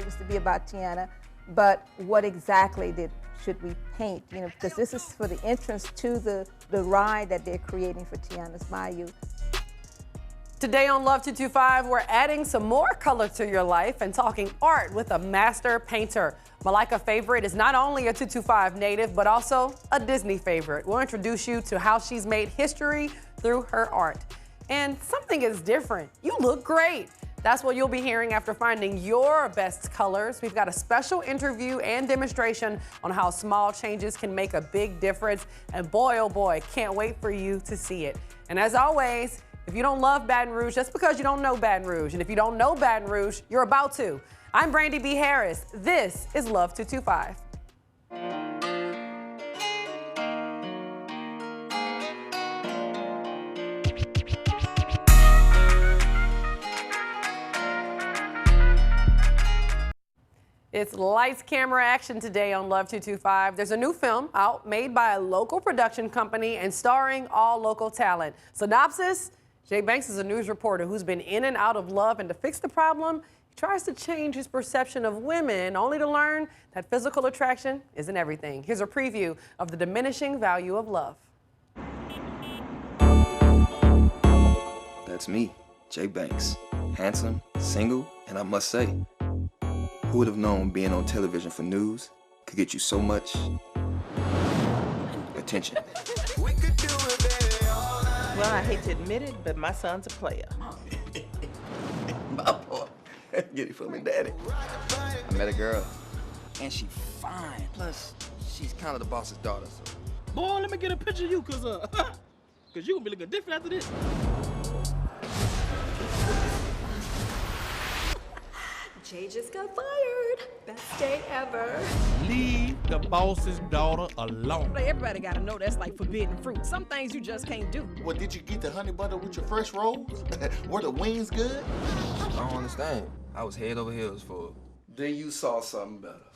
was to be about Tiana, but what exactly should we paint? You know, because this is for the entrance to the ride that they're creating for Tiana's Bayou. Today on Love 225, we're adding some more color to your life and talking art with a master painter. Malaika Favorite is not only a 225 native, but also a Disney favorite. We'll introduce you to how she's made history through her art. And something is different. You look great. That's what you'll be hearing after finding your best colors. We've got a special interview and demonstration on how small changes can make a big difference. And boy, oh boy, can't wait for you to see it. And as always, if you don't love Baton Rouge, that's because you don't know Baton Rouge. And if you don't know Baton Rouge, you're about to. I'm Brandy B. Harris. This is Love 225. It's lights, camera, action today on Love 225. There's a new film out made by a local production company and starring all local talent. Synopsis: Jay Banks is a news reporter who's been in and out of love, and to fix the problem, he tries to change his perception of women, only to learn that physical attraction isn't everything. Here's a preview of The Diminishing Value of Love. That's me, Jay Banks. Handsome, single, and I must say, who would have known being on television for news could get you so much attention? Well, I hate to admit it, but my son's a player. My boy. Get it from me, daddy. I met a girl, and she fine. Plus, she's kind of the boss's daughter, so. Boy, let me get a picture of you, cause you gonna be looking different after this. Jay just got fired. Best day ever. Leave the boss's daughter alone. Everybody gotta know that's like forbidden fruit. Some things you just can't do. Well, did you get the honey butter with your fresh rolls? Were the wings good? I don't understand. I was head over heels for. Then you saw something better.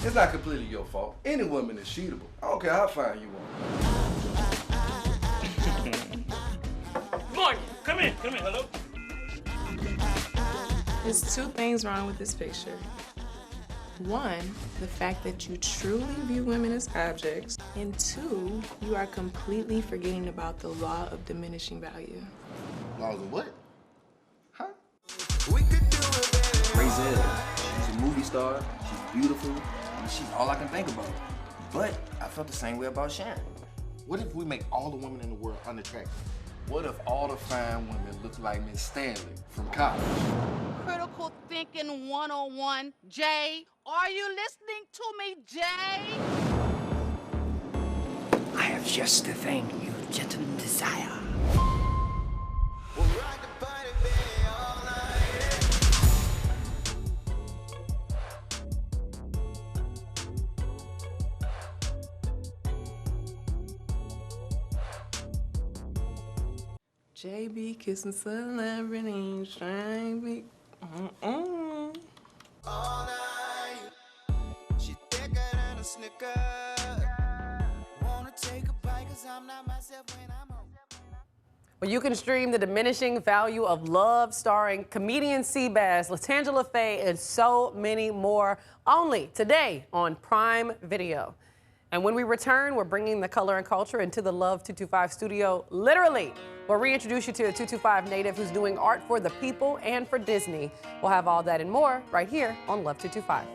It's not completely your fault. Any woman is cheatable. I don't care how fine you are. Morgan, come in, hello. There's two things wrong with this picture. One, the fact that you truly view women as objects. And two, you are completely forgetting about the law of diminishing value. Laws of what? Huh? Rayzell, she's a movie star, she's beautiful, and she's all I can think about. But I felt the same way about Sharon. What if we make all the women in the world unattractive? What if all the fine women look like Miss Stanley from college? Critical thinking 101. Jay, are you listening to me, Jay? I have just the thing you gentlemen desire. JB kissing celebrities, trying me. All night, she's thicker than a Snicker. Wanna take a bite 'cause I'm not myself when I'm home. Well, you can stream The Diminishing Value of Love, starring comedian Seabass, Latangela Faye, and so many more, only today on Prime Video. And when we return, we're bringing the color and culture into the Love 225 studio, literally. We'll reintroduce you to a 225 native who's doing art for the people and for Disney. We'll have all that and more right here on Love 225.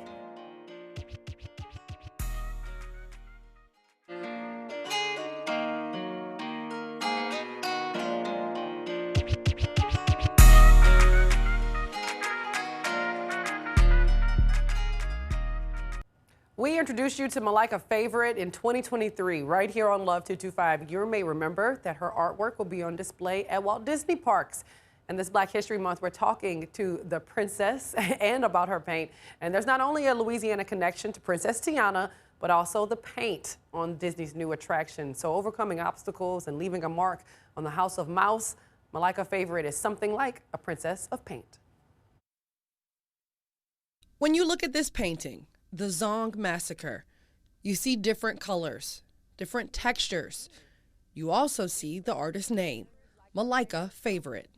We introduced you to Malaika Favorite in 2023, right here on Love 225. You may remember that her artwork will be on display at Walt Disney Parks. And this Black History Month, we're talking to the princess and about her paint. And there's not only a Louisiana connection to Princess Tiana, but also the paint on Disney's new attraction. So overcoming obstacles and leaving a mark on the House of Mouse, Malaika Favorite is something like a princess of paint. When you look at this painting, The Zong Massacre, you see different colors, different textures. You also see the artist's name, Malaika Favorite.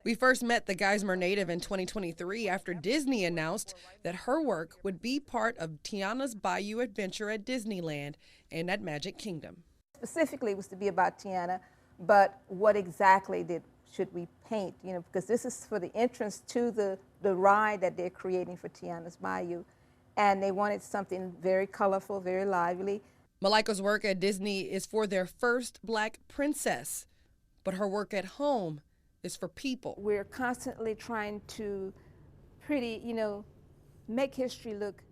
We first met the Geismar native in 2023 after Disney announced that her work would be part of Tiana's Bayou adventure at Disneyland and at Magic Kingdom. Specifically, it was to be about Tiana, but what exactly should we paint? You know, because this is for the entrance to the ride that they're creating for Tiana's Bayou, and they wanted something very colorful, very lively. Malaika's work at Disney is for their first Black princess, but her work at home is for people. We're constantly trying to make history look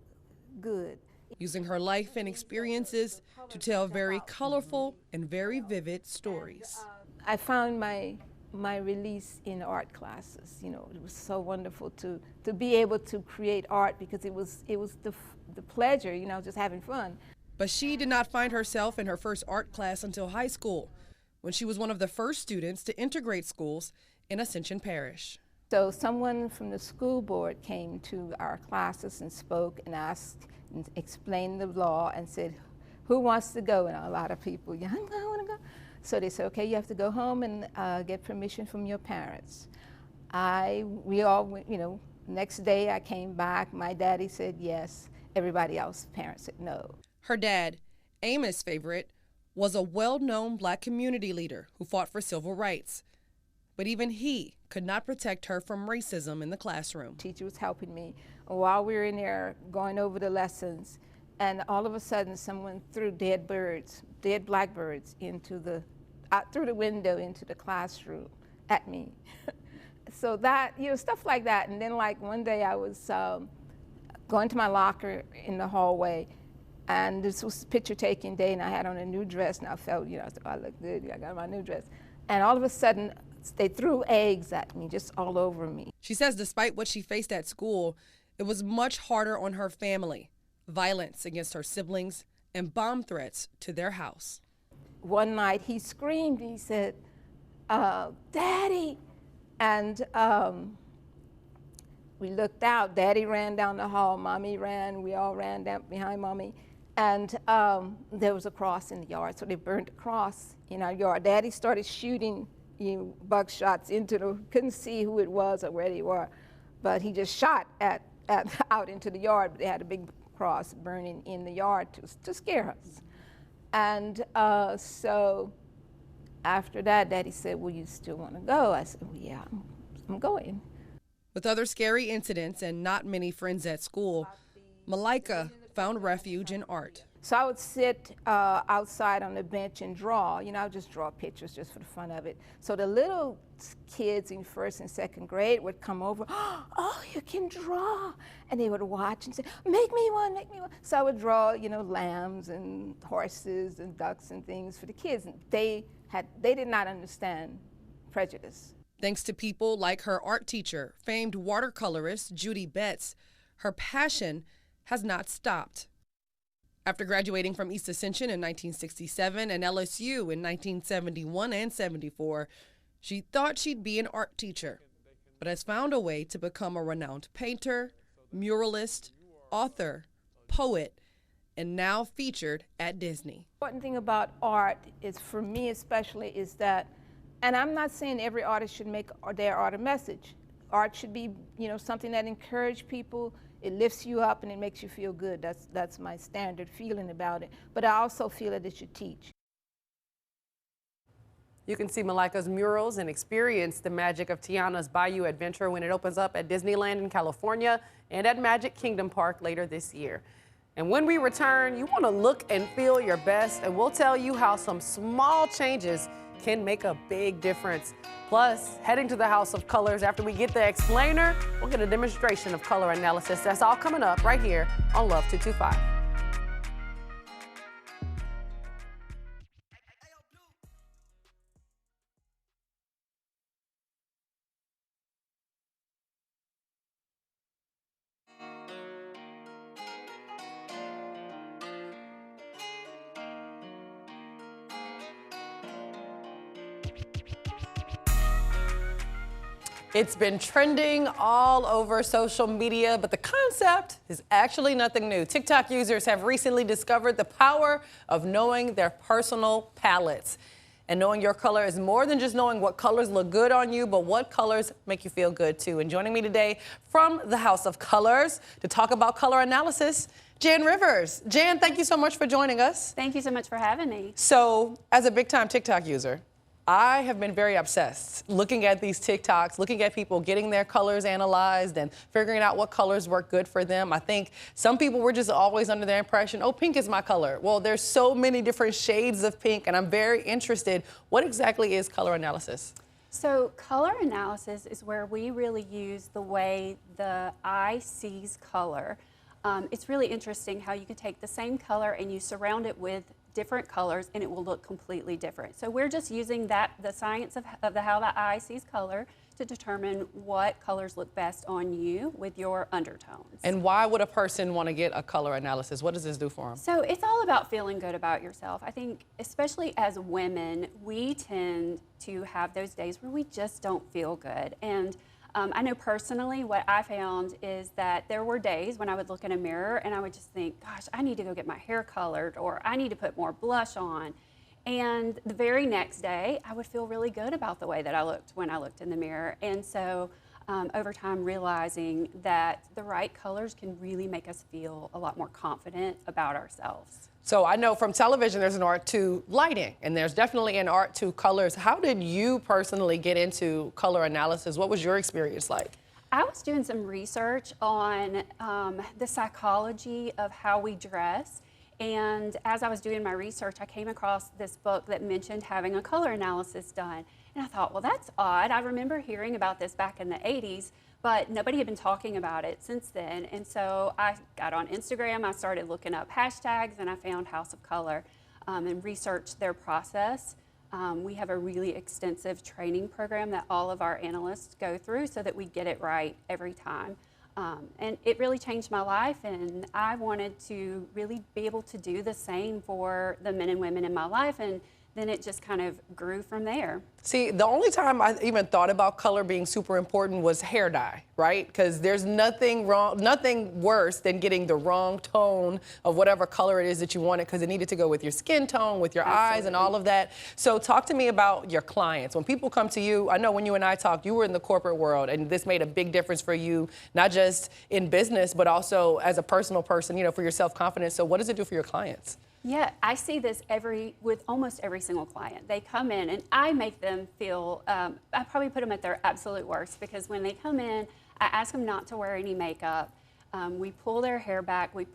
good. Using her life and experiences to tell very colorful and very vivid stories. I found my release in art classes. You know, it was so wonderful to be able to create art because it was the pleasure, you know, just having fun. But she did not find herself in her first art class until high school, when she was one of the first students to integrate schools in Ascension Parish. So someone from the school board came to our classes and spoke and asked and explained the law and said, who wants to go? And a lot of people, yeah, I want to go. So they said, okay, you have to go home and get permission from your parents. We all went, you know, next day I came back, my daddy said yes, everybody else's parents said no. Her dad, Amos Favorite, was a well-known Black community leader who fought for civil rights. But even he could not protect her from racism in the classroom. Teacher was helping me while we were in there going over the lessons, and all of a sudden someone threw dead blackbirds out through the window into the classroom at me. So that, you know, stuff like that. And then like one day I was going to my locker in the hallway, and this was picture taking day, and I had on a new dress, and I felt, you know, I look good, I got my new dress. And all of a sudden, they threw eggs at me, just all over me. She says despite what she faced at school, it was much harder on her family. Violence against her siblings and bomb threats to their house. One night he screamed, he said, Daddy! And we looked out, Daddy ran down the hall, Mommy ran, we all ran down behind Mommy. And there was a cross in the yard, so they burned the cross in our yard. Daddy started shooting buckshots couldn't see who it was or where they were, but he just shot out into the yard. But they had a big cross burning in the yard to scare us. And so after that, Daddy said, well, you still want to go? I said, well, yeah, I'm going. With other scary incidents and not many friends at school, Malaika found refuge in art. So I would sit outside on the bench and draw. You know, I would just draw pictures just for the fun of it. So the little kids in first and second grade would come over, oh, you can draw. And they would watch and say, make me one, make me one. So I would draw, you know, lambs and horses and ducks and things for the kids. And they did not understand prejudice. Thanks to people like her art teacher, famed watercolorist Judy Betts, her passion has not stopped. After graduating from East Ascension in 1967 and LSU in 1971 and 74, she thought she'd be an art teacher, but has found a way to become a renowned painter, muralist, author, poet, and now featured at Disney. The important thing about art is, for me especially, is that, and I'm not saying every artist should make their art a message. Art should be, you know, something that encourages people. It lifts you up and it makes you feel good. That's my standard feeling about it. But I also feel that it should teach. You can see Malaika's murals and experience the magic of Tiana's Bayou Adventure when it opens up at Disneyland in California and at Magic Kingdom Park later this year. And when we return, you want to look and feel your best, and we'll tell you how some small changes can make a big difference. Plus, heading to the House of Colors after we get the explainer, we'll get a demonstration of color analysis. That's all coming up right here on Love 225. It's been trending all over social media, but the concept is actually nothing new. TikTok users have recently discovered the power of knowing their personal palettes. And knowing your color is more than just knowing what colors look good on you, but what colors make you feel good too. And joining me today from the House of Colors to talk about color analysis, Jan Rivers. Jan, thank you so much for joining us. Thank you so much for having me. So, as a big-time TikTok user, I have been very obsessed looking at these TikToks, looking at people getting their colors analyzed and figuring out what colors work good for them. I think some people were just always under the impression, oh, pink is my color. Well, there's so many different shades of pink, and I'm very interested. What exactly is color analysis? So color analysis is where we really use the way the eye sees color. It's really interesting how you can take the same color and you surround it with different colors and it will look completely different. So we're just using the science of how the eye sees color to determine what colors look best on you with your undertones. And why would a person want to get a color analysis? What does this do for them? So it's all about feeling good about yourself. I think especially as women, we tend to have those days where we just don't feel good. And I know personally what I found is that there were days when I would look in a mirror and I would just think, gosh, I need to go get my hair colored, or I need to put more blush on. And the very next day, I would feel really good about the way that I looked when I looked in the mirror. And so over time, realizing that the right colors can really make us feel a lot more confident about ourselves. So I know from television there's an art to lighting, and there's definitely an art to colors. How did you personally get into color analysis? What was your experience like? I was doing some research on the psychology of how we dress. And as I was doing my research, I came across this book that mentioned having a color analysis done. And I thought, well, that's odd. I remember hearing about this back in the 80s, but nobody had been talking about it since then. And so I got on Instagram, I started looking up hashtags, and I found House of Color and researched their process. We have a really extensive training program that all of our analysts go through so that we get it right every time. And it really changed my life, and I wanted to really be able to do the same for the men and women in my life, and then it just kind of grew from there. See, the only time I even thought about color being super important was hair dye, right? Because there's nothing worse than getting the wrong tone of whatever color it is that you wanted, because it needed to go with your skin tone, with your Absolutely. eyes and all of that. So talk to me about your clients. When people come to you, I know when you and I talked, you were in the corporate world, and this made a big difference for you, not just in business, but also as a personal person, you know, for your self-confidence. So what does it do for your clients? Yeah, I see this with almost every single client. They come in and I make them feel, I probably put them at their absolute worst, because when they come in, I ask them not to wear any makeup. We pull their hair back, we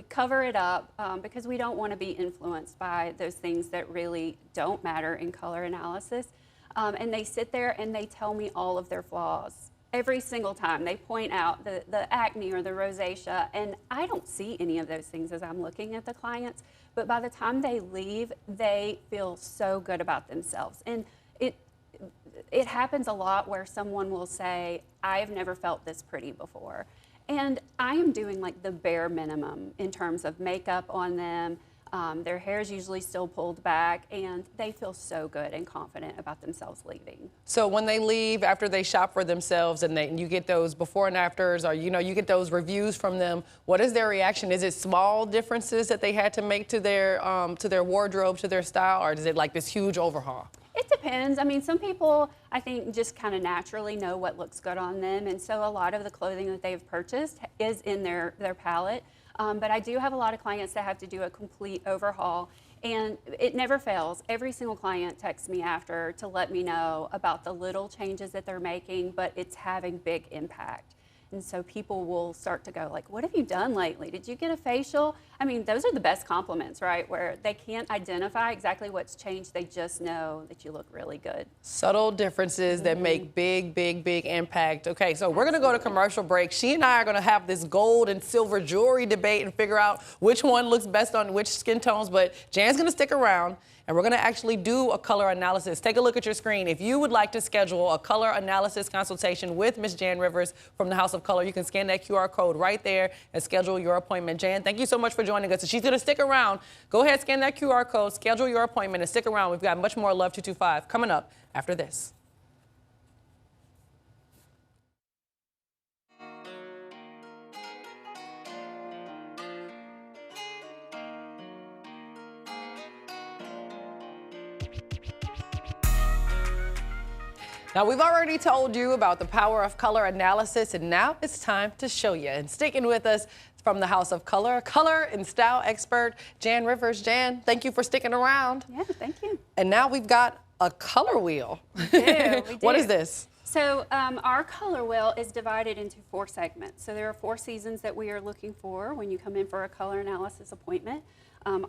cover it up because we don't want to be influenced by those things that really don't matter in color analysis. And they sit there and they tell me all of their flaws. Every single time they point out the acne or the rosacea, and I don't see any of those things as I'm looking at the clients, but by the time they leave, they feel so good about themselves. And it happens a lot where someone will say, I have never felt this pretty before. And I am doing like the bare minimum in terms of makeup on them. Their hair is usually still pulled back, and they feel so good and confident about themselves leaving. So when they leave, after they shop for themselves, and you get those before and afters, or you get those reviews from them, what is their reaction? Is it small differences that they had to make to their wardrobe, to their style, or is it like this huge overhaul? It depends. I mean, some people, I think, just kind of naturally know what looks good on them, and so a lot of the clothing that they've purchased is in their palette. But I do have a lot of clients that have to do a complete overhaul, and it never fails. Every single client texts me after to let me know about the little changes that they're making, but it's having big impact. And so people will start to go like, what have you done lately? Did you get a facial? I mean, those are the best compliments, right? Where they can't identify exactly what's changed. They just know that you look really good. Subtle differences that make big, big, big impact. Okay, so we're gonna go to commercial break. She and I are gonna have this gold and silver jewelry debate and figure out which one looks best on which skin tones, but Jan's gonna stick around, and we're gonna actually do a color analysis. Take a look at your screen. If you would like to schedule a color analysis consultation with Ms. Jan Rivers from the House of Color, you can scan that QR code right there and schedule your appointment. Jan, thank you so much for joining us. She's gonna stick around. Go ahead, scan that QR code, schedule your appointment, and stick around. We've got much more Love 225 coming up after this. Now, we've already told you about the power of color analysis, and now it's time to show you. And sticking with us from the House of Color, color and style expert, Jan Rivers. Jan, thank you for sticking around. Yeah, thank you. And now we've got a color wheel. We do. What is this? So our color wheel is divided into 4 segments. So there are 4 seasons that we are looking for when you come in for a color analysis appointment.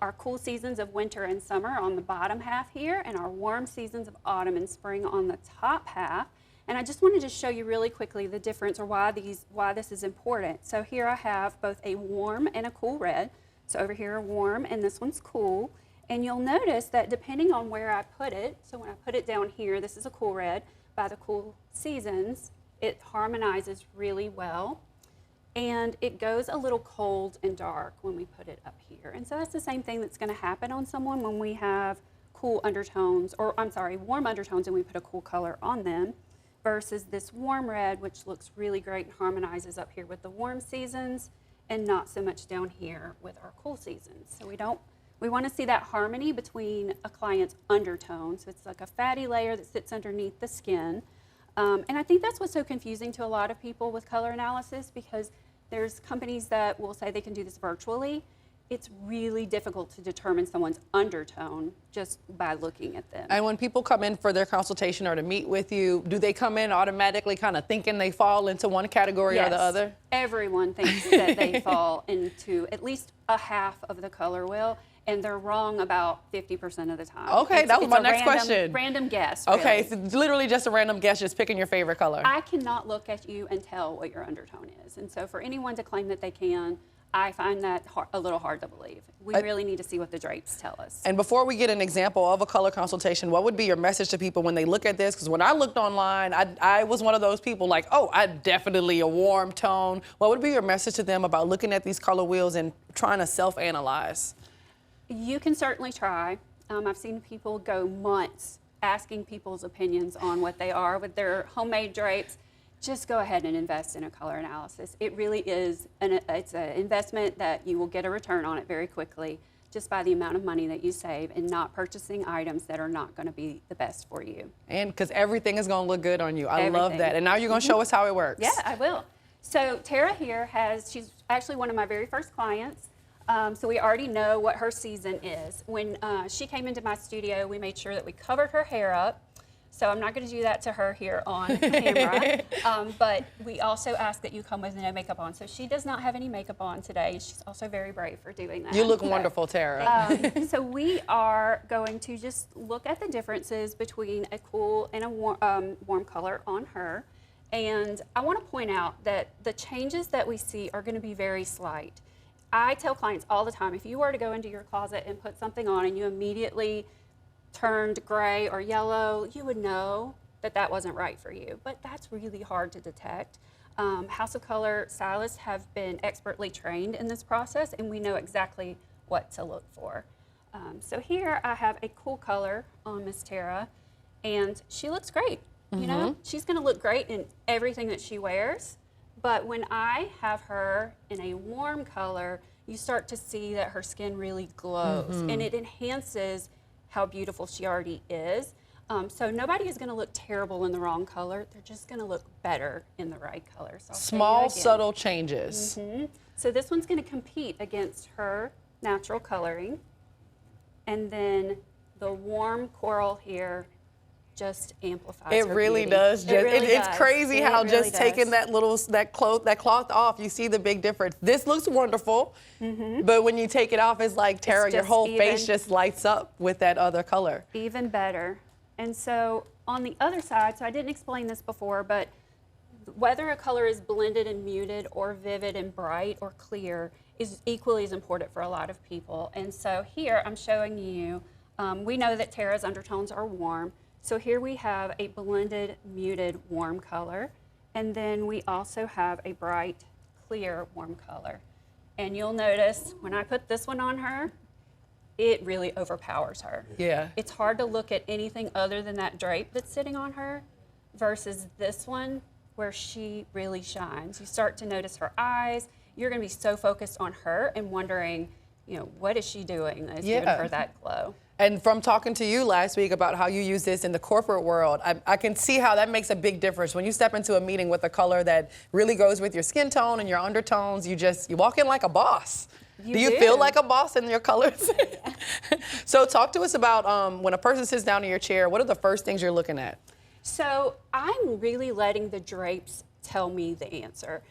Our cool seasons of winter and summer on the bottom half here, and our warm seasons of autumn and spring on the top half. And I just wanted to show you really quickly the difference, or why this is important. So here I have both a warm and a cool red. So over here are warm and this one's cool. And you'll notice that depending on where I put it, so when I put it down here, this is a cool red. By the cool seasons, it harmonizes really well. And it goes a little cold and dark when we put it up here. And so that's the same thing that's going to happen on someone when we have cool undertones, or I'm sorry, warm undertones, and we put a cool color on them, versus this warm red, which looks really great and harmonizes up here with the warm seasons and not so much down here with our cool seasons. So we want to see that harmony between a client's undertone. So it's like a fatty layer that sits underneath the skin. And I think that's what's so confusing to a lot of people with color analysis, because there's companies that will say they can do this virtually. It's really difficult to determine someone's undertone just by looking at them. And when people come in for their consultation or to meet with you, do they come in automatically kind of thinking they fall into one category or the other? Everyone thinks that they fall into at least a half of the color wheel, and they're wrong about 50% of the time. Okay, that was my next question. Random guess, really. Okay, so it's literally just a random guess, just picking your favorite color. I cannot look at you and tell what your undertone is. And so for anyone to claim that they can, I find that a little hard to believe. We really need to see what the drapes tell us. And before we get an example of a color consultation, what would be your message to people when they look at this? Because when I looked online, I was one of those people like, oh, I definitely a warm tone. What would be your message to them about looking at these color wheels and trying to self-analyze? You can certainly try. I've seen people go months asking people's opinions on what they are with their homemade drapes. Just go ahead and invest in a color analysis. It really is, it's an investment that you will get a return on it very quickly, just by the amount of money that you save and not purchasing items that are not going to be the best for you. And because everything is going to look good on you. I love that. And now you're going to show us how it works. Yeah, I will. So Tara here she's actually one of my very first clients. So we already know what her season is. When she came into my studio, we made sure that we covered her hair up. So I'm not going to do that to her here on camera. But we also ask that you come with no makeup on. So she does not have any makeup on today. She's also very brave for doing that. You look wonderful, Tara. So we are going to just look at the differences between a cool and a warm color on her. And I want to point out that the changes that we see are going to be very slight. I tell clients all the time, if you were to go into your closet and put something on and you immediately turned gray or yellow, you would know that that wasn't right for you. But that's really hard to detect. House of Color stylists have been expertly trained in this process, and we know exactly what to look for. So here I have a cool color on Miss Tara, and she looks great. You know, she's going to look great in everything that she wears. But when I have her in a warm color, you start to see that her skin really glows, and it enhances how beautiful she already is. So nobody is going to look terrible in the wrong color. They're just going to look better in the right color. So small, subtle changes. So this one's going to compete against her natural coloring. And then the warm coral here just amplifies it her really beauty. does. It's crazy how really just taking that cloth off, you see the big difference. This looks wonderful, but when you take it off, it's like, Tara, your whole face just lights up with that other color. Even better. And so on the other side, so I didn't explain this before, but whether a color is blended and muted or vivid and bright or clear is equally as important for a lot of people. And so here I'm showing you, we know that Tara's undertones are warm. So here we have a blended, muted, warm color. And then we also have a bright, clear, warm color. And you'll notice when I put this one on her, it really overpowers her. Yeah. It's hard to look at anything other than that drape that's sitting on her versus this one where she really shines. You start to notice her eyes. You're going to be so focused on her and wondering, you know, what is she doing that is giving her that glow? And from talking to you last week about how you use this in the corporate world, I can see how that makes a big difference. When you step into a meeting with a color that really goes with your skin tone and your undertones, you walk in like a boss. Do you feel like a boss in your colors? So talk to us about when a person sits down in your chair, what are the first things you're looking at? So I'm really letting the drapes tell me the answer.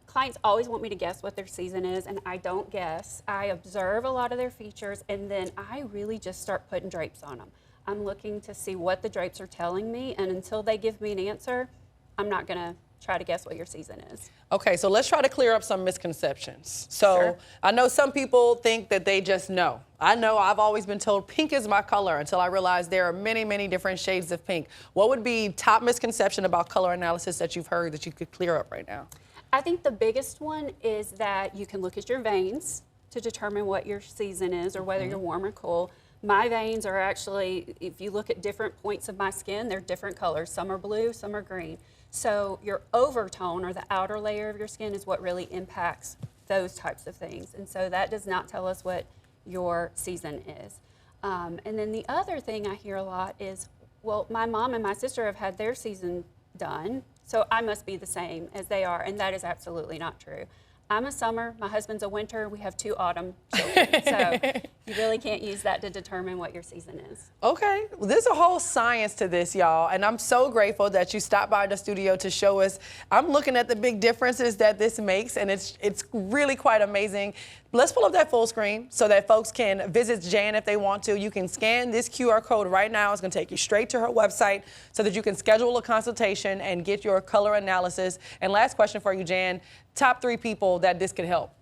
Clients always want me to guess what their season is, and I don't guess. I observe a lot of their features, and then I really just start putting drapes on them. I'm looking to see what the drapes are telling me, and until they give me an answer, I'm not going to try to guess what your season is. Okay, so let's try to clear up some misconceptions. So sure. I know some people think that they just know. I know I've always been told pink is my color until I realized there are many, many different shades of pink. What would be top misconception about color analysis that you've heard that you could clear up right now? I think the biggest one is that you can look at your veins to determine what your season is or whether you're warm or cool. My veins are actually, if you look at different points of my skin, they're different colors. Some are blue, some are green. So your overtone or the outer layer of your skin is what really impacts those types of things. And so that does not tell us what your season is. And then the other thing I hear a lot is, well, my mom and my sister have had their season done, so I must be the same as they are, and that is absolutely not true. I'm a summer, my husband's a winter, we have 2 autumn children, so you really can't use that to determine what your season is. Okay, well, there's a whole science to this, y'all, and I'm so grateful that you stopped by the studio to show us. I'm looking at the big differences that this makes, and it's really quite amazing. Let's pull up that full screen so that folks can visit Jan if they want to. You can scan this QR code right now. It's going to take you straight to her website so that you can schedule a consultation and get your color analysis. And last question for you, Jan, top 3 people that this could help.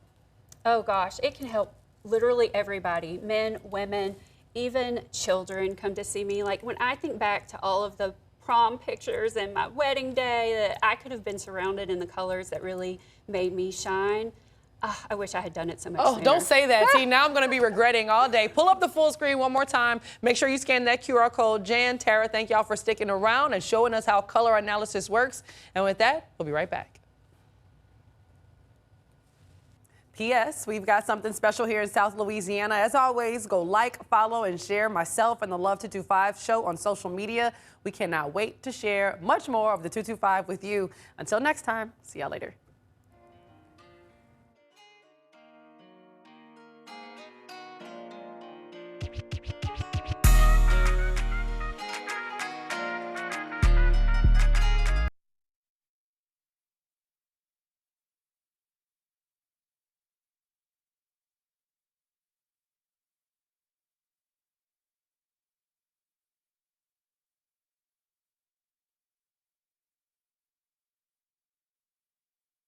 Oh gosh, it can help literally everybody, men, women, even children come to see me. Like when I think back to all of the prom pictures and my wedding day, that I could have been surrounded in the colors that really made me shine. I wish I had done it so much sooner. Don't say that. See, now I'm going to be regretting all day. Pull up the full screen one more time. Make sure you scan that QR code. Jan, Tara, thank y'all for sticking around and showing us how color analysis works. And with that, we'll be right back. P.S. We've got something special here in South Louisiana. As always, go like, follow, and share myself and the Love 225 show on social media. We cannot wait to share much more of the 225 with you. Until next time, see y'all later.